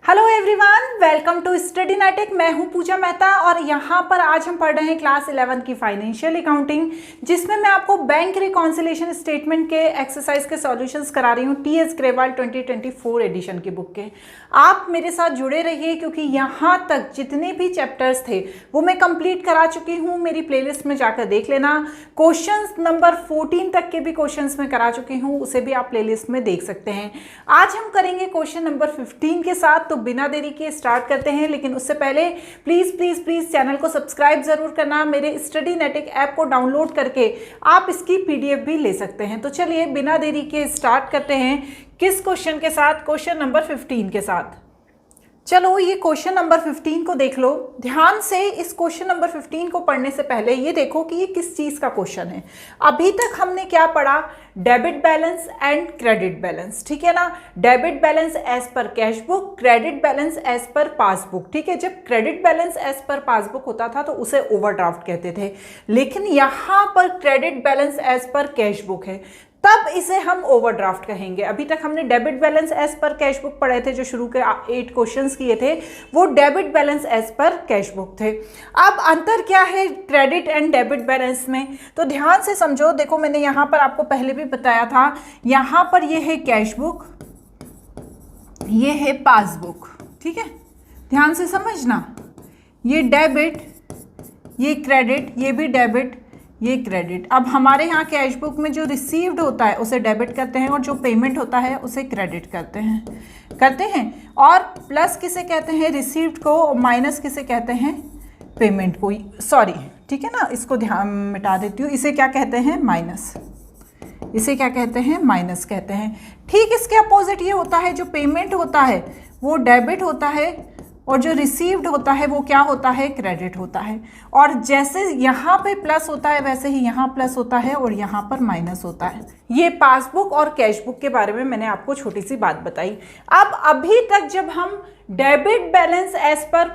Hello everyone, welcome to study Nitech. मैं हूं पूजा मेहता और यहां पर आज हम पढ़ रहे हैं क्लास 11 की फाइनेंशियल अकाउंटिंग, जिसमें मैं आपको बैंक रिकॉन्सिलिएशन स्टेटमेंट के एक्सरसाइज के सॉल्यूशंस करा रही हूं टीएस ग्रेवाल 2024 एडिशन की बुक के। आप मेरे साथ जुड़े रहिए क्योंकि यहां तक जितने भी चैप्टर्स थे वो मैं कंप्लीट करा चुकी हूँ। मेरी प्लेलिस्ट में जाकर देख लेना। क्वेश्चंस नंबर 14 तक के भी क्वेश्चंस मैं करा चुकी हूँ, उसे भी आप प्लेलिस्ट में देख सकते हैं। आज हम करेंगे क्वेश्चन नंबर 15 के साथ, तो बिना देरी के स्टार्ट करते हैं। लेकिन उससे पहले प्लीज प्लीज प्लीज चैनल को सब्सक्राइब जरूर करना। मेरे स्टडी नेटिक ऐप को डाउनलोड करके आप इसकी पीडीएफ भी ले सकते हैं। तो चलिए बिना देरी के स्टार्ट करते हैं। किस क्वेश्चन के साथ? क्वेश्चन नंबर 15 के साथ। चलो ये क्वेश्चन नंबर 15 को देख लो ध्यान से। इस क्वेश्चन नंबर 15 को पढ़ने से पहले ये देखो कि ये किस चीज का क्वेश्चन है। अभी तक हमने क्या पढ़ा? Debit balance and credit balance, ठीक है ना। Debit balance as per cash book, credit balance as per passbook, ठीक है। जब credit balance as per passbook होता था तो उसे ओवरड्राफ्ट कहते थे, लेकिन यहाँ पर credit balance as per cash book है तब इसे हम ओवरड्राफ्ट कहेंगे। अभी तक हमने debit balance as per cash book पढ़े थे, जो शुरू के 8 क्वेश्चंस किए थे वो debit balance as per cash book थे। अब अंतर क्या है क्रेडिट एंड डेबिट बैलेंस में? तो ध्यान से समझो। देखो मैंने यहाँ पर आपको पहले भी बताया था, यहाँ पर ये है कैश बुक, ये है पासबुक, ठीक है। ध्यान से समझना, ये डेबिट, ये क्रेडिट, ये भी डेबिट, ये क्रेडिट। अब हमारे यहाँ कैश बुक में जो रिसीव्ड होता है उसे डेबिट करते हैं और जो पेमेंट होता है उसे क्रेडिट करते हैं। और प्लस किसे कहते हैं? रिसीव्ड को। माइनस किसे कहते हैं? पेमेंट को। सॉरी, ठीक है ना, इसको ध्यान मिटा देती हूँ। इसे क्या कहते हैं? माइनस। इसे क्या कहते हैं? माइनस कहते हैं। ठीक इसके अपोजिट ये होता है, जो पेमेंट होता है वो डेबिट होता है और जो रिसीव्ड होता है वो क्या होता है? क्रेडिट होता है। और जैसे यहाँ पे प्लस होता है वैसे ही यहाँ प्लस होता है और यहाँ पर माइनस होता है। ये पासबुक और कैश बुक के बारे में मैंने आपको छोटी सी बात बताई। अब अभी तक जब हम debit balance as per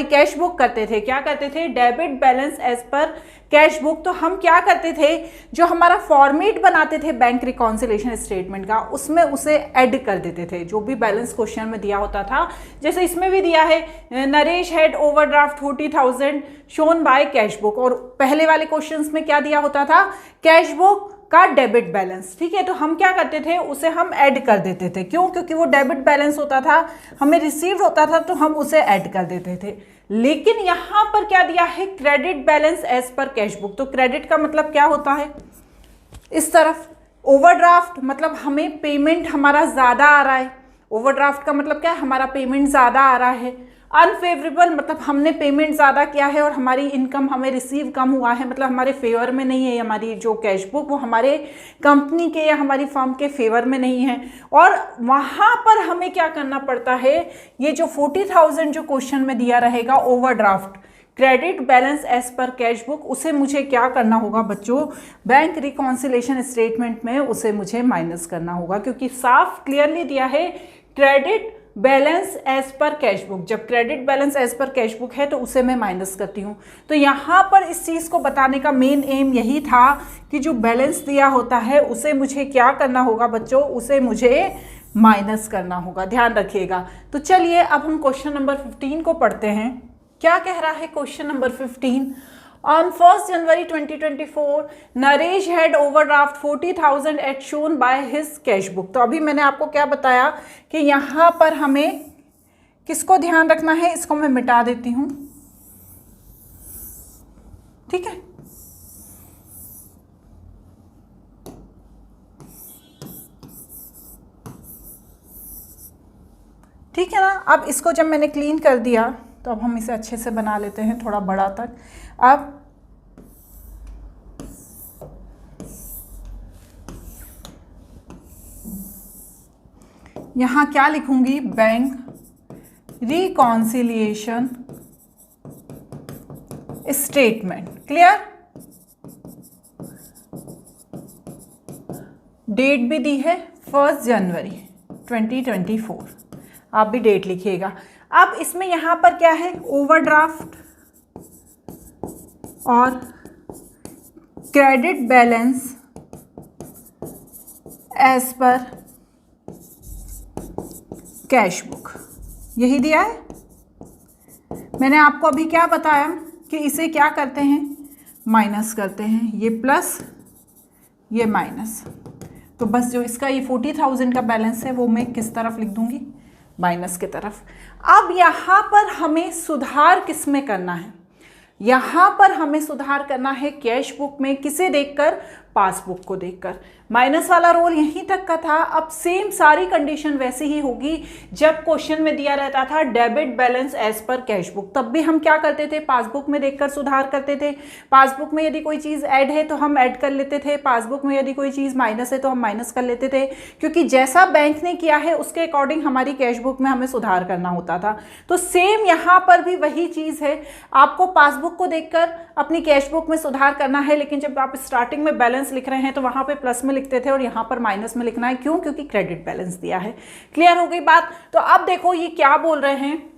cash book करते थे, क्या करते थे? Debit balance as per cash book, तो हम क्या करते थे? जो हमारा फॉर्मेट बनाते थे बैंक रिकॉन्सिलिएशन स्टेटमेंट का, उसमें उसे ऐड कर देते थे जो भी बैलेंस क्वेश्चन में दिया होता था। जैसे इसमें भी दिया है Naresh had overdraft 40,000 shown by cash book, और पहले वाले क्वेश्चंस में क्या दिया होता था? कैश बुक का डेबिट बैलेंस, ठीक है। तो हम क्या करते थे? उसे हम ऐड कर देते थे। क्यों? क्योंकि वो डेबिट बैलेंस होता था, हमें रिसीव होता था तो हम उसे ऐड कर देते थे। लेकिन यहां पर क्या दिया है? Credit balance as per cash book. तो क्रेडिट का मतलब क्या होता है? इस तरफ ओवरड्राफ्ट मतलब हमें पेमेंट हमारा ज्यादा आ रहा है। ओवरड्राफ्ट का मतलब क्या है? हमारा पेमेंट ज्यादा आ रहा है। अनफेवरेबल मतलब हमने पेमेंट ज़्यादा किया है और हमारी इनकम, हमें रिसीव कम हुआ है, मतलब हमारे फेवर में नहीं है। हमारी जो कैश बुक वो हमारे कंपनी के या हमारी फर्म के फेवर में नहीं है। और वहाँ पर हमें क्या करना पड़ता है? ये जो 40,000 जो क्वेश्चन में दिया रहेगा overdraft credit balance as per cash book, उसे मुझे क्या करना होगा बच्चों? बैंक रिकॉन्सिलिएशन स्टेटमेंट में उसे मुझे माइनस करना होगा, क्योंकि साफ क्लियरली दिया है credit balance as per cash book. जब credit balance as per cash book है तो उसे मैं माइनस करती हूँ। तो यहाँ पर इस चीज़ को बताने का मेन एम यही था कि जो बैलेंस दिया होता है उसे मुझे क्या करना होगा बच्चों? उसे मुझे माइनस करना होगा, ध्यान रखिएगा। तो चलिए अब हम क्वेश्चन नंबर 15 को पढ़ते हैं। क्या कह रहा है question number 15? On 1st January 2024, Naresh had overdraft 40,000 as shown by his cash book. तो अभी मैंने आपको क्या बताया कि यहाँ पर हमें किसको ध्यान रखना है? इसको मैं मिटा देती हूँ, ठीक है। ठीक है ना। अब इसको जब मैंने क्लीन कर दिया तो अब हम इसे अच्छे से बना लेते हैं, थोड़ा बड़ा तक। अब यहाँ क्या लिखूंगी? Bank reconciliation statement. Clear? Date भी दी है 1 जनवरी 2024, आप भी डेट लिखिएगा। अब इसमें यहाँ पर क्या है? ओवरड्राफ्ट और credit balance as per cash book. यही दिया है। मैंने आपको अभी क्या बताया कि इसे क्या करते हैं, माइनस करते हैं, ये प्लस ये माइनस। तो बस जो इसका ये 40,000 का बैलेंस है वो मैं किस तरफ लिख दूंगी, माइनस की तरफ। अब यहाँ पर हमें सुधार किस में करना है, यहाँ पर हमें सुधार करना है कैश बुक में। किसे देखकर, पासबुक को देखकर। माइनस वाला रोल यहीं तक का था। अब सेम सारी कंडीशन वैसे ही होगी जब क्वेश्चन में दिया रहता था debit balance as per cash book, तब भी हम क्या करते थे, पासबुक में देखकर सुधार करते थे। पासबुक में यदि कोई चीज़ ऐड है तो हम ऐड कर लेते थे, पासबुक में यदि कोई चीज़ माइनस है तो हम माइनस कर लेते थे, क्योंकि जैसा बैंक ने किया है उसके अकॉर्डिंग हमारी कैश बुक में हमें सुधार करना होता था। तो सेम यहाँ पर भी वही चीज़ है, आपको पासबुक को देखकर अपनी कैश बुक में सुधार करना है, लेकिन जब आप स्टार्टिंग में बैलेंस लिख रहे हैं तो वहां पे प्लस में लिखते थे और यहां पर माइनस में लिखना है। क्यों, क्योंकि क्रेडिट बैलेंस दिया है। क्लियर हो गई बात। तो अब देखो ये क्या बोल रहे हैं,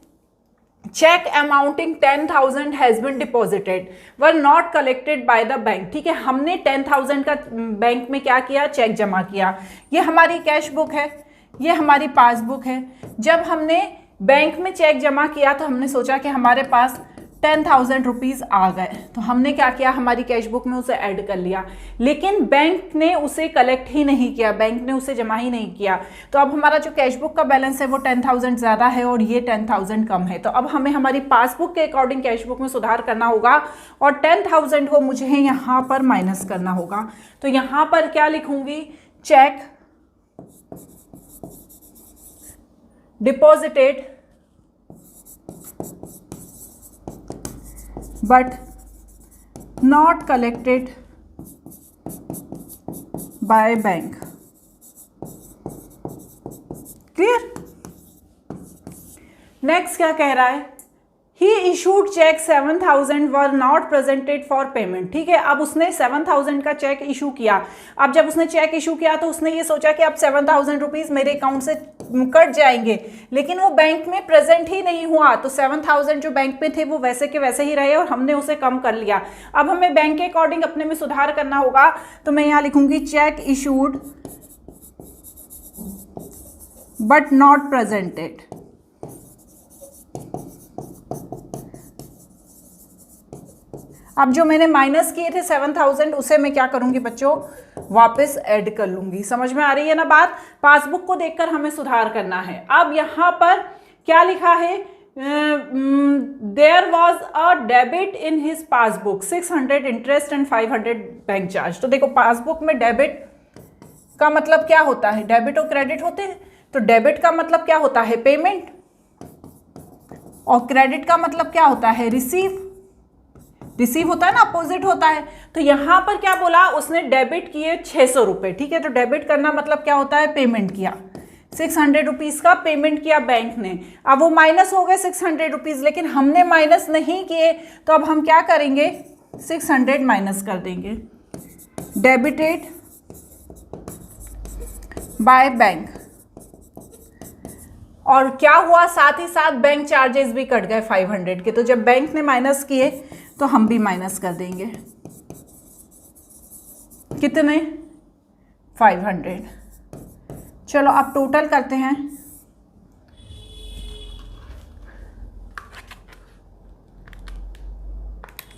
cheque amounting 10,000 has been deposited were not collected by the bank. ठीक है, हमने 10,000 का बैंक में क्या किया, चेक जमा किया। ये हमारी कैश बुक है, ये हमारी पासबुक है। जब हमने बैंक में चेक जमा किया तो हमने सोचा कि हमारे पास 10,000 रुपीज़ आ गए, तो हमने क्या किया, हमारी कैश बुक में उसे ऐड कर लिया, लेकिन बैंक ने उसे कलेक्ट ही नहीं किया, बैंक ने उसे जमा ही नहीं किया। तो अब हमारा जो कैश बुक का बैलेंस है वो 10,000 ज़्यादा है और ये 10,000 कम है। तो अब हमें हमारी पासबुक के अकॉर्डिंग कैश बुक में सुधार करना होगा और 10,000 को मुझे यहाँ पर माइनस करना होगा। तो यहाँ पर क्या लिखूंगी, check deposited but not collected by bank. Clear? Next क्या कह रहा है, He issued check 7,000 were not presented for payment. ठीक है, अब उसने 7,000 का चेक इशू किया। अब जब उसने चेक इशू किया तो उसने ये सोचा कि अब 7,000 रुपीज़ मेरे अकाउंट से कट जाएंगे, लेकिन वो बैंक में प्रेजेंट ही नहीं हुआ। तो 7,000 जो बैंक में थे वो वैसे के वैसे ही रहे और हमने उसे कम कर लिया। अब हमें बैंक के अकॉर्डिंग अपने में सुधार करना होगा। तो मैं यहाँ लिखूंगी check issued but not presented. अब जो मैंने माइनस किए थे 7,000 उसे मैं क्या करूंगी बच्चों, वापस ऐड कर लूंगी। समझ में आ रही है ना बात। पासबुक को देखकर हमें सुधार करना है। अब यहाँ पर क्या लिखा है, there was a debit in his passbook 600 interest and 500 bank charge. तो देखो पासबुक में डेबिट का मतलब क्या होता है, डेबिट और क्रेडिट होते हैं। तो डेबिट का मतलब क्या होता है, पेमेंट, और क्रेडिट का मतलब क्या होता है, रिसीव। रिसीव होता है ना, अपोजिट होता है। तो यहां पर क्या बोला उसने, डेबिट किए 600 रुपए। ठीक है, तो डेबिट करना मतलब क्या होता है, पेमेंट किया। 600 रुपीज़ का पेमेंट किया बैंक ने। अब वो माइनस हो गए 600 रुपीज़, लेकिन हमने माइनस नहीं किए। तो अब हम क्या करेंगे, 600 माइनस कर देंगे। डेबिटेड बाय बैंक, और क्या हुआ, साथ ही साथ बैंक चार्जेस भी कट गए 500 के। तो जब बैंक ने माइनस किए तो हम भी माइनस कर देंगे। कितने, 500। चलो अब टोटल करते हैं।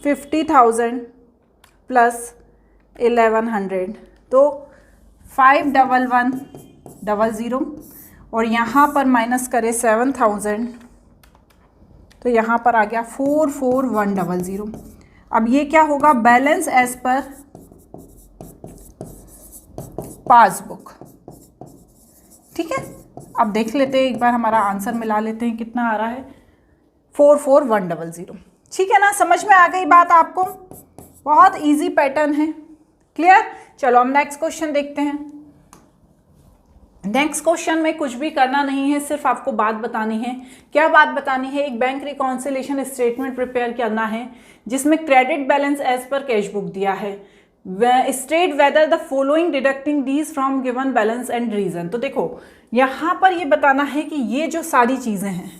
$50,000 प्लस 1100, तो 51100, और यहाँ पर माइनस करें 7,000, तो यहाँ पर आ गया 44100। अब ये क्या होगा, बैलेंस एज पर पासबुक। ठीक है, अब देख लेते हैं एक बार, हमारा आंसर मिला लेते हैं कितना आ रहा है, 44100। ठीक है ना, समझ में आ गई बात आपको। बहुत इजी पैटर्न है। क्लियर। चलो हम नेक्स्ट क्वेश्चन देखते हैं। नेक्स्ट क्वेश्चन में कुछ भी करना नहीं है, सिर्फ आपको बात बतानी है। क्या बात बतानी है, एक बैंक रिकॉन्सिलेशन स्टेटमेंट प्रिपेयर करना है जिसमें credit balance as per cash book दिया है। State whether the following deducting these from given balance and reason. तो देखो यहाँ पर ये बताना है कि ये जो सारी चीज़ें हैं,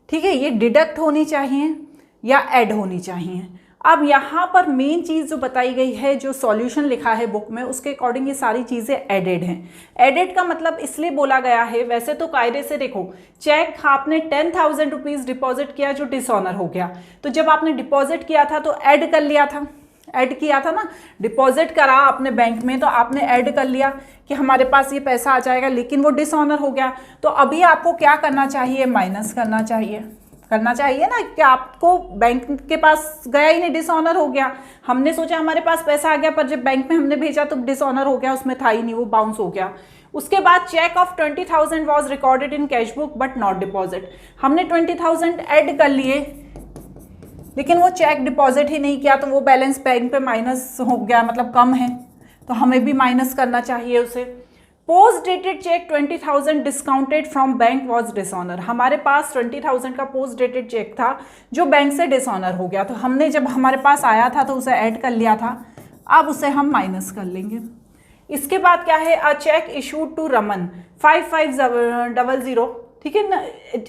ठीक है, ये डिडक्ट होनी चाहिए या ऐड होनी चाहिए। अब यहाँ पर मेन चीज़ जो बताई गई है, जो सॉल्यूशन लिखा है बुक में, उसके अकॉर्डिंग ये सारी चीज़ें एडेड हैं। एडेड का मतलब इसलिए बोला गया है, वैसे तो कायदे से देखो, चेक आपने 10,000 रुपीज़ डिपॉजिट किया जो डिसऑनर हो गया, तो जब आपने डिपॉजिट किया था तो ऐड कर लिया था, ऐड किया था ना, डिपॉजिट करा अपने बैंक में तो आपने ऐड कर लिया कि हमारे पास ये पैसा आ जाएगा, लेकिन वो डिसऑनर हो गया। तो अभी आपको क्या करना चाहिए, माइनस करना चाहिए ना, कि आपको बैंक के पास गया ही नहीं, डिसऑनर हो गया। हमने सोचा हमारे पास पैसा आ गया, पर जब बैंक में हमने भेजा तो डिसऑनर हो गया, उसमें था ही नहीं, वो बाउंस हो गया। उसके बाद cheque of 20,000 was recorded in cash book but not deposit. हमने 20,000 ऐड कर लिए, लेकिन वो चेक डिपॉजिट ही नहीं किया, तो वो बैलेंस बैंक पे माइनस हो गया, मतलब कम है, तो हमें भी माइनस करना चाहिए उसे। Post dated check 20,000 discounted from bank was dishonour. हमारे पास 20,000 का पोस्ट डेटेड चेक था जो बैंक से डिसऑनर हो गया, तो हमने जब हमारे पास आया था तो उसे ऐड कर लिया था, अब उसे हम माइनस कर लेंगे। इसके बाद क्या है, a cheque issued to Raman 5500, ठीक है ना,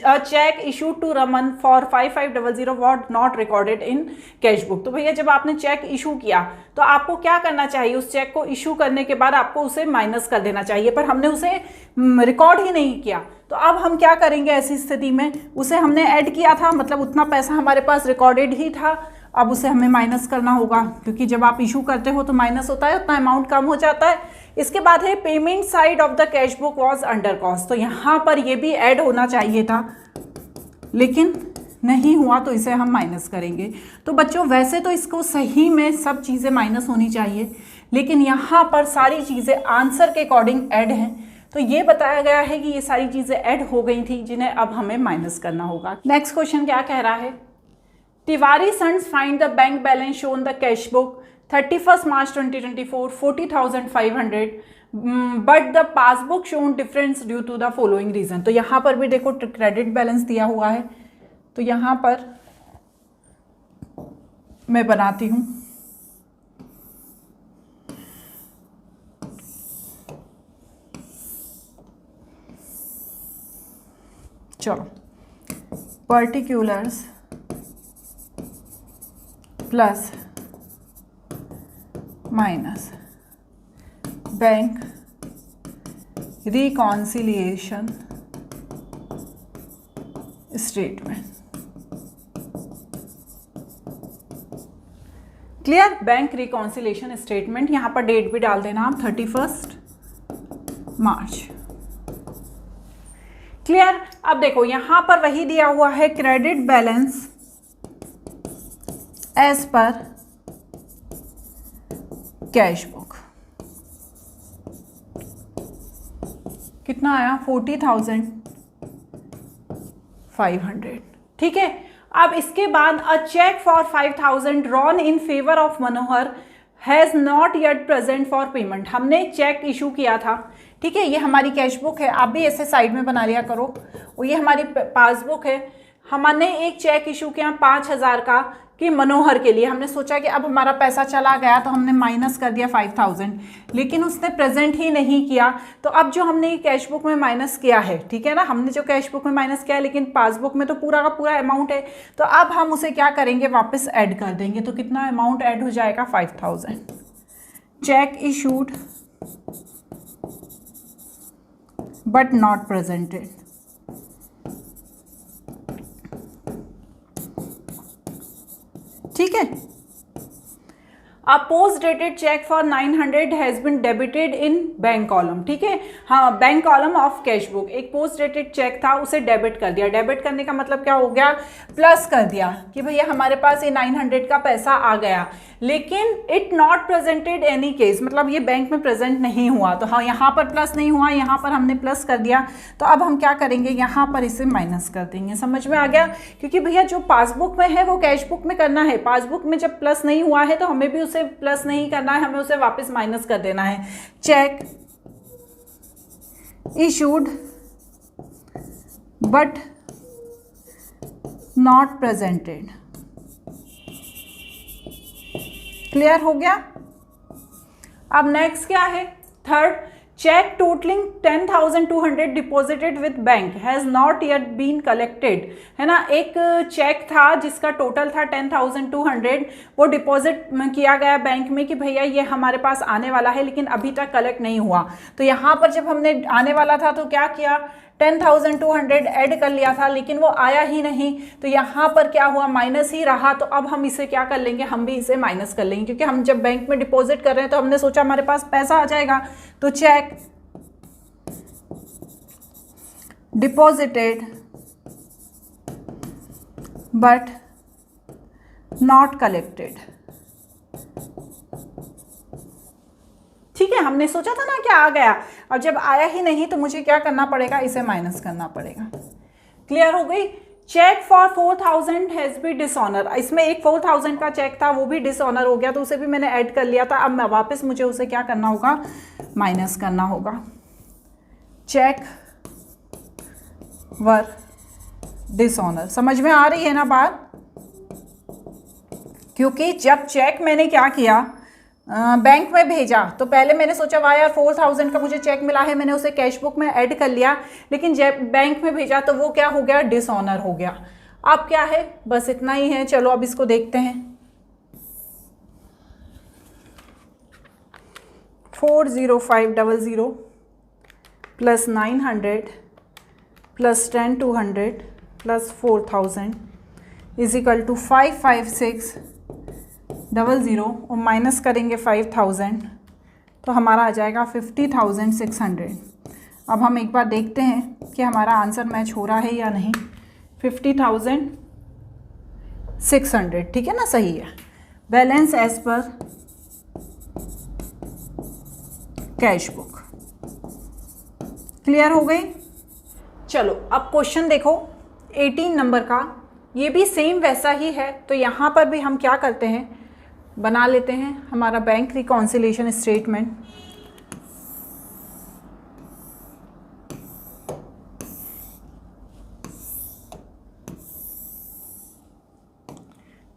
a cheque issued to Raman for 5500 was not recorded in cash book. तो भैया जब आपने चेक इशू किया तो आपको क्या करना चाहिए, उस चेक को इशू करने के बाद आपको उसे माइनस कर देना चाहिए, पर हमने उसे रिकॉर्ड ही नहीं किया। तो अब हम क्या करेंगे ऐसी स्थिति में, उसे हमने ऐड किया था, मतलब उतना पैसा हमारे पास रिकॉर्डेड ही था, अब उसे हमें माइनस करना होगा, क्योंकि जब आप इशू करते हो तो माइनस होता है, उतना अमाउंट कम हो जाता है। इसके बाद है payment side of the cash book was under cost. तो यहाँ पर ये भी ऐड होना चाहिए था, लेकिन नहीं हुआ, तो इसे हम माइनस करेंगे। तो बच्चों वैसे तो इसको सही में सब चीज़ें माइनस होनी चाहिए, लेकिन यहाँ पर सारी चीज़ें आंसर के अकॉर्डिंग ऐड हैं, तो ये बताया गया है कि ये सारी चीज़ें ऐड हो गई थी, जिन्हें अब हमें माइनस करना होगा। नेक्स्ट क्वेश्चन क्या कह रहा है, Tiwari sons find the bank balance shown the cash book 31 March 2024 40,500 but the passbook shown difference due to the following reason. तो यहाँ पर भी देखो क्रेडिट बैलेंस दिया हुआ है, तो यहाँ पर मैं बनाती हूँ, चलो, particulars plus minus bank reconciliation statement. Clear, bank reconciliation statement, यहाँ पर डेट भी डाल देना आप 31 मार्च। क्लियर। अब देखो यहाँ पर वही दिया हुआ है, credit balance as per cash book कितना आया 40,500, ठीक है। अब इसके बाद a cheque for 5,000 drawn in favour of Manohar has not yet present for payment. हमने चेक इशू किया था, ठीक है, ये हमारी कैश बुक है, आप भी ऐसे साइड में बना लिया करो, और ये हमारी पासबुक है। हमने एक चेक इशू किया 5,000 का कि मनोहर के लिए, हमने सोचा कि अब हमारा पैसा चला गया तो हमने माइनस कर दिया 5,000, लेकिन उसने प्रेजेंट ही नहीं किया। तो अब जो हमने ये कैश बुक में माइनस किया है, ठीक है ना, हमने जो कैश बुक में माइनस किया है, लेकिन पासबुक में तो पूरा का पूरा अमाउंट है, तो अब हम उसे क्या करेंगे, वापस ऐड कर देंगे। तो कितना अमाउंट ऐड हो जाएगा 5,000। Check issued but not presented, ठीक है। अ post dated check for 900 has been debited in bank column, ठीक है, हाँ, bank column of cash book. एक पोस्ट डेटेड चेक था, उसे डेबिट कर दिया। डेबिट करने का मतलब क्या हो गया, प्लस कर दिया कि भैया हमारे पास ये 900 का पैसा आ गया, लेकिन it not presented any case, मतलब ये बैंक में प्रेजेंट नहीं हुआ। तो हाँ, यहाँ पर प्लस नहीं हुआ, यहाँ पर हमने प्लस कर दिया। तो अब हम क्या करेंगे, यहाँ पर इसे माइनस कर देंगे। समझ में आ गया, क्योंकि भैया जो पासबुक में है वो कैश बुक में करना है। पासबुक में जब प्लस नहीं हुआ है तो हमें भी उसे प्लस नहीं करना है, हमें उसे वापस माइनस कर देना है। Check issued but not presented, clear हो गया। अब नेक्स्ट क्या है, third, check totalling 10,200 deposited with bank has not yet been collected, है ना। एक चेक था जिसका टोटल था 10,200, वो डिपॉजिट किया गया बैंक में कि भैया ये हमारे पास आने वाला है, लेकिन अभी तक कलेक्ट नहीं हुआ। तो यहाँ पर जब हमने आने वाला था तो क्या किया, 10,200 ऐड कर लिया था, लेकिन वो आया ही नहीं, तो यहाँ पर क्या हुआ, माइनस ही रहा। तो अब हम इसे क्या कर लेंगे, हम भी इसे माइनस कर लेंगे, क्योंकि हम जब बैंक में डिपॉजिट कर रहे हैं तो हमने सोचा हमारे पास पैसा आ जाएगा। तो check deposited but not collected, ठीक है, हमने सोचा था ना क्या आ गया, और जब आया ही नहीं तो मुझे क्या करना पड़ेगा, इसे माइनस करना पड़ेगा। क्लियर हो गई। Check for 4,000 has be dishonour, इसमें एक 4,000 का चेक था, वो भी डिसऑनर हो गया, तो उसे भी मैंने ऐड कर लिया था। अब मैं वापस मुझे उसे क्या करना होगा, माइनस करना होगा। चेक वर डिसऑनर, समझ में आ रही है ना बात। क्योंकि जब चेक मैंने क्या किया, बैंक में भेजा, तो पहले मैंने सोचा वाह यार 4,000 का मुझे चेक मिला है, मैंने उसे कैश बुक में ऐड कर लिया, लेकिन जब बैंक में भेजा तो वो क्या हो गया, डिसऑनर हो गया। अब क्या है, बस इतना ही है। चलो अब इसको देखते हैं। 40500 plus 900 plus 10,200 plus 4,000 is equal to 55600 और माइनस करेंगे 5,000 तो हमारा आ जाएगा 50,600। अब हम एक बार देखते हैं कि हमारा आंसर मैच हो रहा है या नहीं। 50,600, ठीक है ना, सही है। Balance as per cash book. Clear हो गई। चलो अब क्वेश्चन देखो 18 नंबर का, ये भी सेम वैसा ही है। तो यहाँ पर भी हम क्या करते हैं, बना लेते हैं हमारा bank reconciliation statement.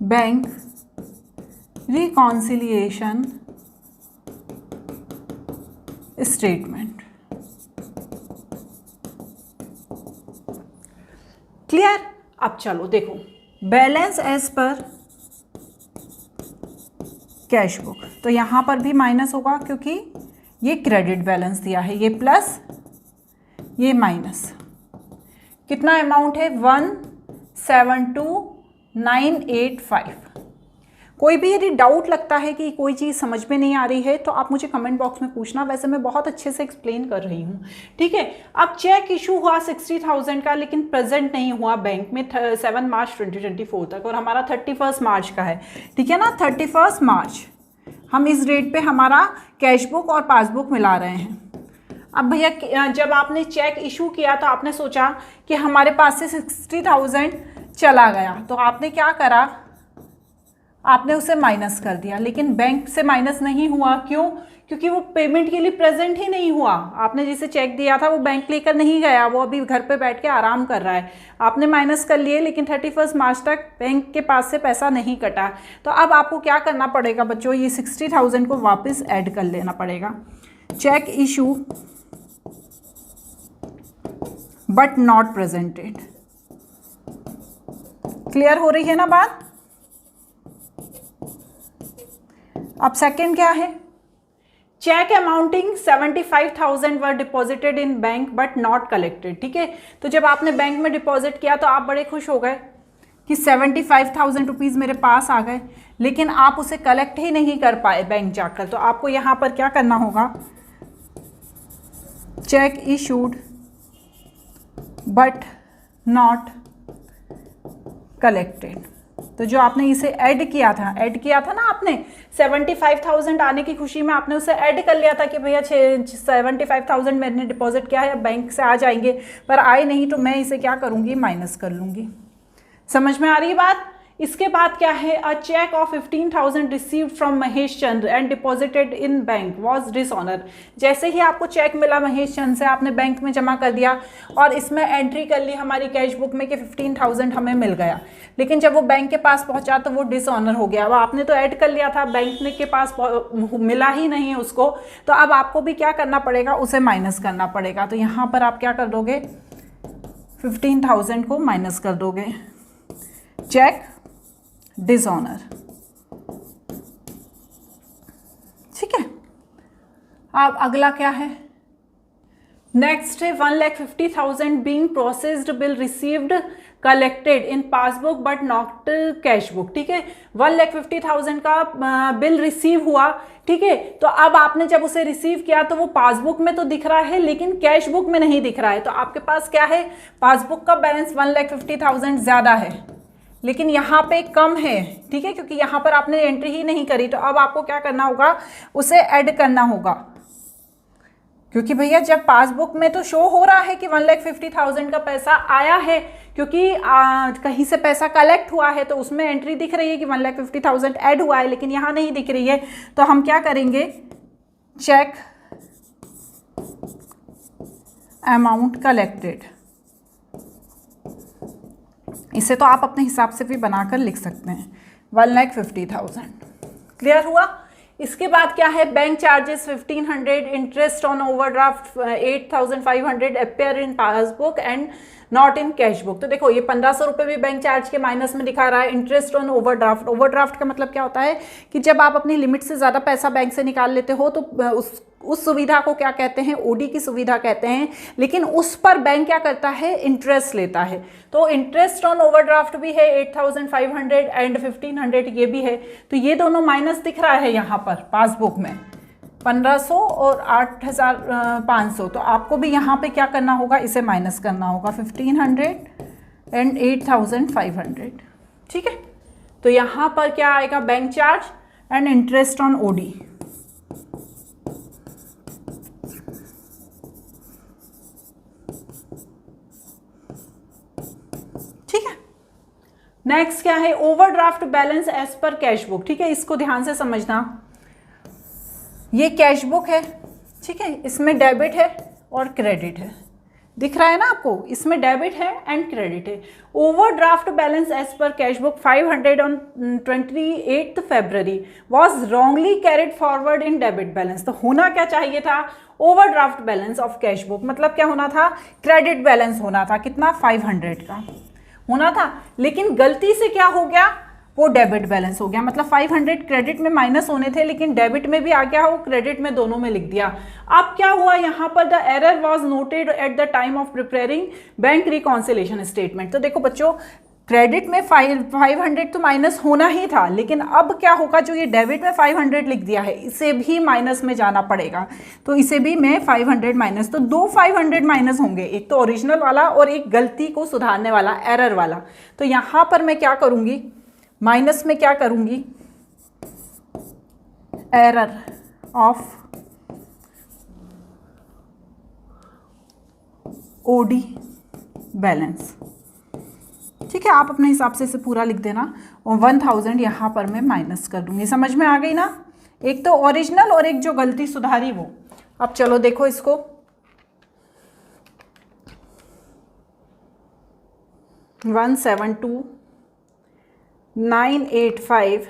Bank reconciliation statement. Clear. अब चलो देखो, balance as per cash book, तो यहाँ पर भी माइनस होगा क्योंकि ये क्रेडिट बैलेंस दिया है, ये प्लस ये माइनस। कितना अमाउंट है, 172,985। कोई भी यदि डाउट लगता है कि कोई चीज़ समझ में नहीं आ रही है तो आप मुझे कमेंट बॉक्स में पूछना, वैसे मैं बहुत अच्छे से एक्सप्लेन कर रही हूँ, ठीक है। अब चेक इशू हुआ 60,000 का, लेकिन प्रेजेंट नहीं हुआ बैंक में 7 मार्च 2024 तक, और हमारा 31 मार्च का है, ठीक है ना। 31 मार्च हम इस डेट पे हमारा कैश बुक और पासबुक मिला रहे हैं। अब भैया जब आपने चेक इशू किया तो आपने सोचा कि हमारे पास से 60,000 चला गया, तो आपने क्या करा, आपने उसे माइनस कर दिया, लेकिन बैंक से माइनस नहीं हुआ। क्यों? क्योंकि वो पेमेंट के लिए प्रेजेंट ही नहीं हुआ। आपने जिसे चेक दिया था वो बैंक लेकर नहीं गया, वो अभी घर पे बैठ के आराम कर रहा है। आपने माइनस कर लिए, लेकिन 31 मार्च तक बैंक के पास से पैसा नहीं कटा। तो अब आपको क्या करना पड़ेगा बच्चों, ये 60,000 को वापस ऐड कर लेना पड़ेगा। Check issue but not presented. Clear हो रही है ना बात। अब सेकेंड क्या है, check amounting 75,000 were deposited in bank but not collected, ठीक है। तो जब आपने बैंक में डिपॉजिट किया तो आप बड़े खुश हो गए कि 75,000 रुपीज़ मेरे पास आ गए, लेकिन आप उसे कलेक्ट ही नहीं कर पाए बैंक जाकर। तो आपको यहाँ पर क्या करना होगा, check issued but not collected. तो जो आपने इसे ऐड किया था ना आपने, 75,000 आने की खुशी में आपने उसे ऐड कर लिया था कि भैया 75,000 मैंने डिपॉजिट किया है, अब बैंक से आ जाएंगे, पर आए नहीं, तो मैं इसे क्या करूँगी, माइनस कर लूँगी। समझ में आ रही है बात। इसके बाद क्या है, a cheque of 15,000 received from Mahesh Chandra and deposited in bank was dishonour. जैसे ही आपको चेक मिला महेश चंद्र से, आपने बैंक में जमा कर दिया और इसमें एंट्री कर ली हमारी कैश बुक में कि 15,000 हमें मिल गया, लेकिन जब वो बैंक के पास पहुंचा तो वो डिसऑनर हो गया। अब आपने तो ऐड कर लिया था, बैंक के पास मिला ही नहीं है उसको, तो अब आपको भी क्या करना पड़ेगा, उसे माइनस करना पड़ेगा। तो यहाँ पर आप क्या कर दोगे, 15,000 को माइनस कर दोगे, चेक डिसऑनर। ठीक है, अब अगला क्या है, नेक्स्ट है 1,50,000 being processed bill received collected in passbook but not cash book. ठीक है, 1,50,000 का बिल रिसीव हुआ। ठीक है, तो अब आपने जब उसे रिसीव किया तो वो पासबुक में तो दिख रहा है लेकिन कैश बुक में नहीं दिख रहा है। तो आपके पास क्या है, पासबुक का बैलेंस 1,50,000 ज़्यादा है लेकिन यहाँ पे कम है। ठीक है, क्योंकि यहाँ पर आपने एंट्री ही नहीं करी। तो अब आपको क्या करना होगा, उसे ऐड करना होगा, क्योंकि भैया जब पासबुक में तो शो हो रहा है कि 1,50,000 का पैसा आया है, क्योंकि कहीं से पैसा कलेक्ट हुआ है तो उसमें एंट्री दिख रही है कि 1,50,000 ऐड हुआ है, लेकिन यहाँ नहीं दिख रही है। तो हम क्या करेंगे, चेक अमाउंट कलेक्टेड। इसे तो आप अपने हिसाब से भी बनाकर लिख सकते हैं, 1,50,000। क्लियर हुआ। इसके बाद क्या है, bank charges 1,500, interest on overdraft 8,500 appear in passbook and not in cash book. तो देखो ये 1,500 रुपये भी बैंक चार्ज के माइनस में दिखा रहा है। इंटरेस्ट ऑन ओवरड्राफ्ट, ओवरड्राफ्ट का मतलब क्या होता है कि जब आप अपनी लिमिट से ज़्यादा पैसा बैंक से निकाल लेते हो तो उस सुविधा को क्या कहते हैं, ओडी की सुविधा कहते हैं, लेकिन उस पर बैंक क्या करता है, इंटरेस्ट लेता है। तो इंटरेस्ट ऑन ओवरड्राफ्ट भी है 8,500 एंड 1,500 ये भी है। तो ये दोनों माइनस दिख रहा है यहाँ पर पासबुक में, 1,500 और 8,500। तो आपको भी यहाँ पे क्या करना होगा, इसे माइनस करना होगा, 1,500 एंड 8,500। ठीक है, तो यहाँ पर क्या आएगा, bank charge and interest on OD. ठीक है, नेक्स्ट क्या है, overdraft balance as per cash book. ठीक है, इसको ध्यान से समझना, ये कैश बुक है। ठीक है, इसमें डेबिट है और क्रेडिट है, दिख रहा है ना आपको, इसमें डेबिट है एंड क्रेडिट है। Overdraft balance as per cash book 500 on 28 February was wrongly carried forward in debit balance. तो होना क्या चाहिए था, overdraft balance of cash book मतलब क्या होना था, क्रेडिट बैलेंस होना था, कितना, 500 का होना था, लेकिन गलती से क्या हो गया, वो डेबिट बैलेंस हो गया। मतलब 500 क्रेडिट में माइनस होने थे लेकिन डेबिट में भी आ गया, वो क्रेडिट में दोनों में लिख दिया। अब क्या हुआ, यहाँ पर the error was noted at the time of preparing bank reconciliation statement. तो देखो बच्चों, क्रेडिट में 500 तो माइनस होना ही था, लेकिन अब क्या होगा, जो ये डेबिट में 500 लिख दिया है इसे भी माइनस में जाना पड़ेगा। तो इसे भी मैं 500 माइनस, तो 2 500 माइनस होंगे, एक तो ओरिजिनल वाला और एक गलती को सुधारने वाला, एरर वाला। तो यहाँ पर मैं क्या करूँगी, माइनस में क्या करूंगी, एरर ऑफ ओडी बैलेंस। ठीक है, आप अपने हिसाब से इसे पूरा लिख देना और 1,000 यहाँ पर मैं माइनस कर दूंगी। समझ में आ गई ना, एक तो ओरिजिनल और एक जो गलती सुधारी वो। अब चलो देखो इसको, 172,985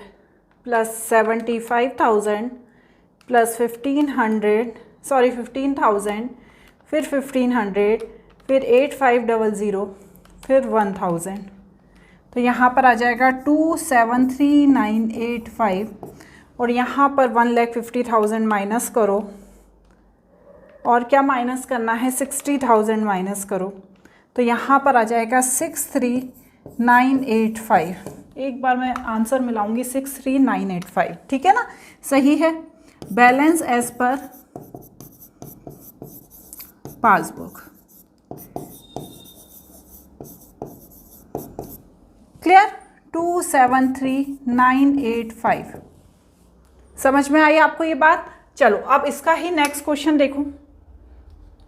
प्लस 75,000 प्लस 15,000 फिर 1,500 फिर 8,500 फिर 1,000। तो यहाँ पर आ जाएगा 273,985 और यहाँ पर 1,50,000 माइनस करो और क्या माइनस करना है, 60,000 माइनस करो। तो यहाँ पर आ जाएगा 63,985। एक बार मैं आंसर मिलाऊंगी, 63,985। ठीक है ना, सही है। Balance as per passbook. Clear, 273,985। समझ में आई आपको ये बात। चलो अब इसका ही नेक्स्ट क्वेश्चन देखो।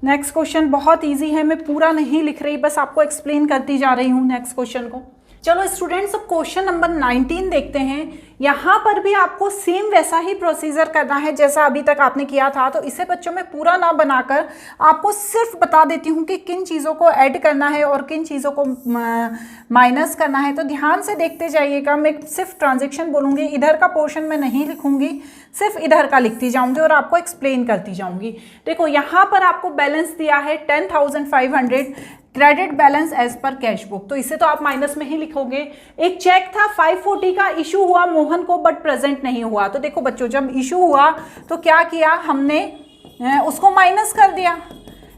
नेक्स्ट क्वेश्चन बहुत इजी है, मैं पूरा नहीं लिख रही, बस आपको एक्सप्लेन करती जा रही हूँ नेक्स्ट क्वेश्चन को। चलो स्टूडेंट्स, अब क्वेश्चन नंबर 19 देखते हैं। यहाँ पर भी आपको सेम वैसा ही प्रोसीजर करना है जैसा अभी तक आपने किया था। तो इसे बच्चों में पूरा ना बनाकर आपको सिर्फ बता देती हूँ कि किन चीज़ों को ऐड करना है और किन चीज़ों को माइनस करना है। तो ध्यान से देखते जाइएगा। मैं सिर्फ ट्रांजेक्शन बोलूँगी, इधर का पोर्शन मैं नहीं लिखूँगी, सिर्फ इधर का लिखती जाऊँगी और आपको एक्सप्लेन करती जाऊँगी। देखो यहाँ पर आपको बैलेंस दिया है 10,500 credit balance as per cash book. तो इसे तो आप माइनस में ही लिखोगे। एक चेक था 540 का, इशू हुआ मोहन को बट प्रेजेंट नहीं हुआ। तो देखो बच्चों, जब इशू हुआ तो क्या किया हमने, उसको माइनस कर दिया,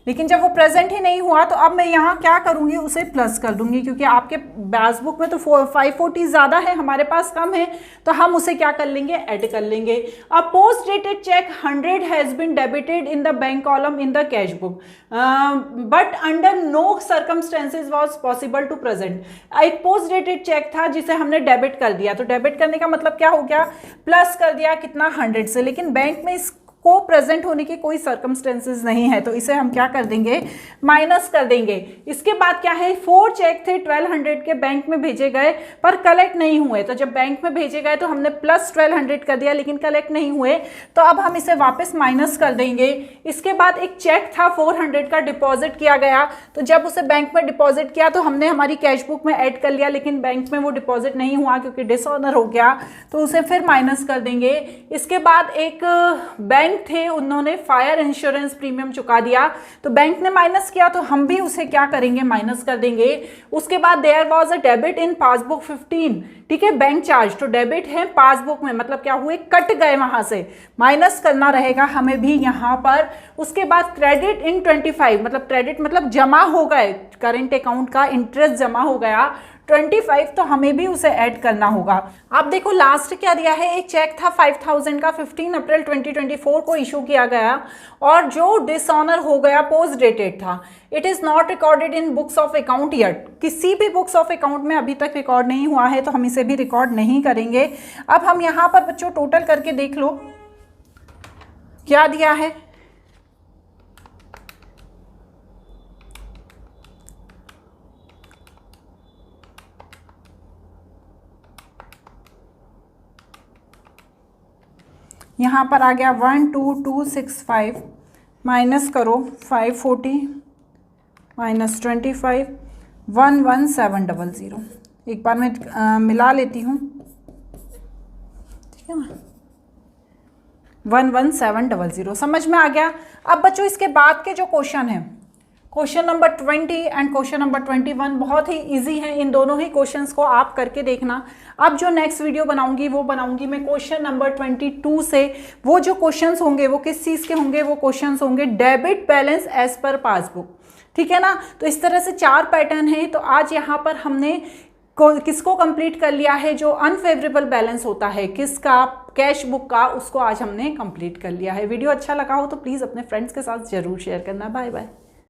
लेकिन जब वो प्रेजेंट ही नहीं हुआ तो अब मैं यहाँ क्या करूँगी, उसे प्लस कर दूंगी, क्योंकि आपके पासबुक में तो 540 ज़्यादा है, हमारे पास कम है, तो हम उसे क्या कर लेंगे, ऐड कर लेंगे। अब post dated check 100 has been debited in the bank column in the cash book but under no circumstances was possible to present. एक पोस्ट डेटेड चेक था जिसे हमने डेबिट कर दिया। तो डेबिट करने का मतलब क्या हो गया, प्लस कर दिया कितना, 100 से, लेकिन बैंक में इस को प्रेजेंट होने की कोई सर्कमस्टेंसेस नहीं है, तो इसे हम क्या कर देंगे, माइनस कर देंगे। इसके बाद क्या है, 4 चेक थे 1200 के, बैंक में भेजे गए पर कलेक्ट नहीं हुए। तो जब बैंक में भेजे गए तो हमने प्लस 1200 कर दिया, लेकिन कलेक्ट नहीं हुए, तो अब हम इसे वापस माइनस कर देंगे। इसके बाद एक चेक था 400 का, डिपॉजिट किया गया, तो जब उसे बैंक में डिपॉजिट किया तो हमने हमारी कैश बुक में ऐड कर लिया, लेकिन बैंक में वो डिपॉजिट नहीं हुआ क्योंकि डिसऑनर हो गया, तो उसे फिर माइनस कर देंगे। इसके बाद एक बैंक थे, उन्होंने फायर इंश्योरेंस प्रीमियम चुका दिया, तो बैंक ने माइनस किया, तो हम भी उसे क्या करेंगे, माइनस कर देंगे। उसके बाद there was a debit in passbook 15, ठीक है, बैंक चार्ज, तो डेबिट है पासबुक में, मतलब क्या हुए, कट गए, वहां से माइनस करना रहेगा हमें भी यहाँ पर। उसके बाद क्रेडिट इन 25, मतलब क्रेडिट मतलब जमा हो गए, करेंट अकाउंट का इंटरेस्ट जमा हो गया 25, तो हमें भी उसे ऐड करना होगा। अब देखो लास्ट क्या दिया है, एक चेक था 5000 का, 15 अप्रैल 2024 को इशू किया गया और जो डिसऑनर हो गया, पोस्ट डेटेड था। It is not recorded in books of account yet, किसी भी बुक्स ऑफ अकाउंट में अभी तक रिकॉर्ड नहीं हुआ है, तो हम इसे भी रिकॉर्ड नहीं करेंगे। अब हम यहाँ पर बच्चों टोटल करके देख लो क्या दिया है। यहाँ पर आ गया 12265, माइनस करो 540 माइनस 25, 11700। एक बार मैं मिला लेती हूँ, ठीक है ना, 11700। समझ में आ गया। अब बच्चों इसके बाद के जो क्वेश्चन है, question number 20 and question number 21 बहुत ही इजी हैं। इन दोनों ही क्वेश्चंस को आप करके देखना। अब जो नेक्स्ट वीडियो बनाऊंगी वो बनाऊंगी मैं क्वेश्चन नंबर 22 से। वो जो क्वेश्चंस होंगे वो किस चीज़ के होंगे, वो क्वेश्चंस होंगे debit balance as per passbook, ठीक है ना। तो इस तरह से 4 पैटर्न है। तो आज यहाँ पर हमने किसको कंप्लीट कर लिया है, जो अनफेवरेबल बैलेंस होता है किसका, कैश बुक का, उसको आज हमने कंप्लीट कर लिया है। वीडियो अच्छा लगा हो तो प्लीज़ अपने फ्रेंड्स के साथ ज़रूर शेयर करना। Bye bye.